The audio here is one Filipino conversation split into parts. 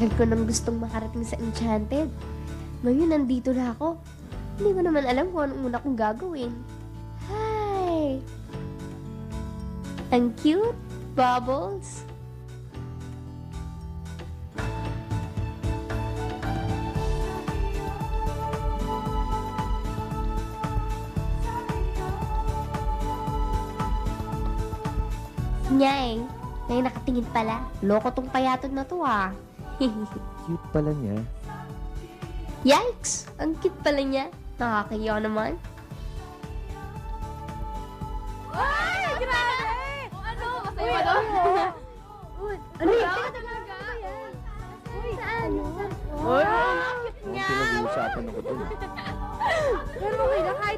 Tagal ko nang gustong makarating sa Enchanted. Ngayon, nandito na ako. Hindi ko naman alam kung anong una kong gagawin. Hi! Ang cute, Bubbles. Nyay, may nakatingin pala. Loko tong payatod na to ah. Cute pala niya. Yikes! Ang cute pala niya. Nakakahiya naman. Ay, grabe! Ano? Masaya ba doon? Ano yun? Saan? Uy! Ang pinag-uusapan ako dun. Pero okay na, kahit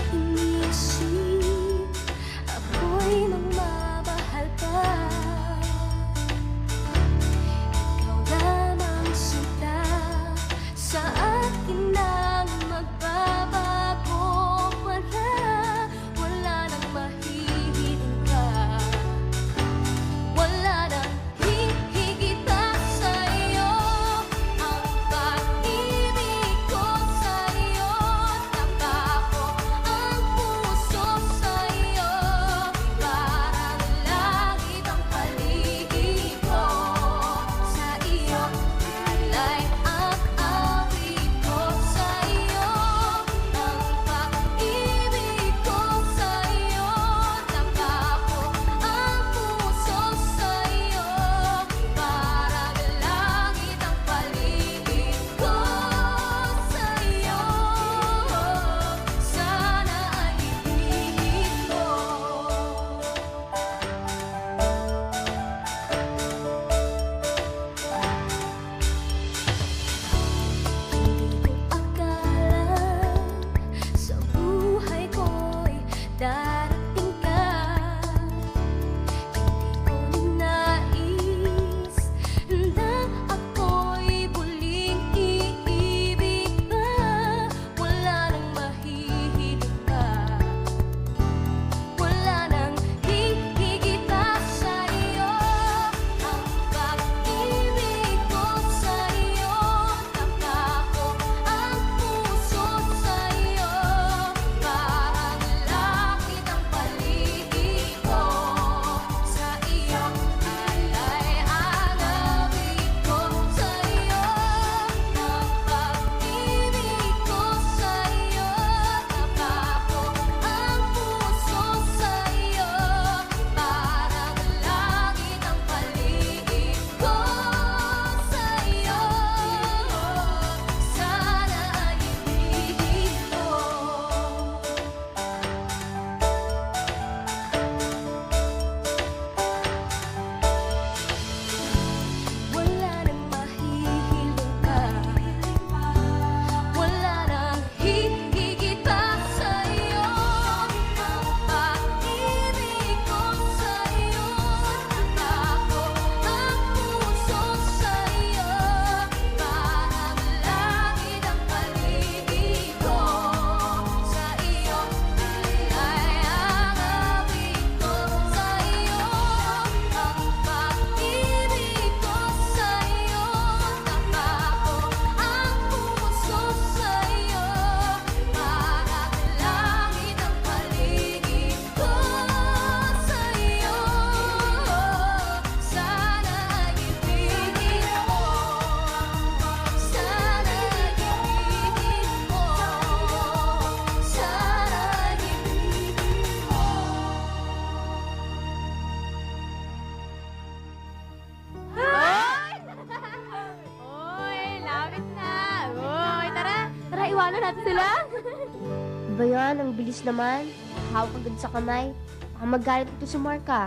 Inisip ako'y magmamahal pa. Ikaw lamang sinta sa akin ang magbabago. Wala nang mahihiling ka. Wala nang hihigit pa sa'yo. Ang pag-ibig ko sa'yo, napako ang puso sa'yo. Parang langit ang paligid ko. Sa iyo, alay ang awit ko sa'yo. Ang pag-ibig ko sa'yo, napako ang puso sa'yo. Parang langit ang paligid ko sa'yo. Sana ay ibigin mo. Hindi ko akala sa buhay ko'y darating ka. Hindi ko nais na ako'y muling iibig pa. Wala nang mahihiling ka. Wala nang hihigit pa sa'yo. Ang pag-ibig ko sa'yo, napako ang puso sa'yo. Parang langit ang paligid ko. Sa iyo, alay ang awit ko sa'yo. Ang pag-ibig ko sa'yo, napako ang puso sa'yo. Parang langit ang paligid ko sa'yo. Sana ay ibigin mo. Wala nang mahihiling ka. Wala nang hihigit pa sa'yo. Ang pag-ibig ko sa'yo, napako ang puso sa'yo. Parang langit ang paligid ko. Sa iyo, alay ang awit ko sa'yo. Ang pag-ibig ko sa'yo, napako ang puso sa'yo. Parang langit ang paligid ko sa'yo. Sana ay ibigin mo. Sana ay ibigin mo. Sana ay ibigin mo. Uy, lapit na. Uy, tara. Tara, iwanan natin sila. Ba yan? Ang bilis naman. Hawak agad sa kamay. Baka magalit ito si Marka.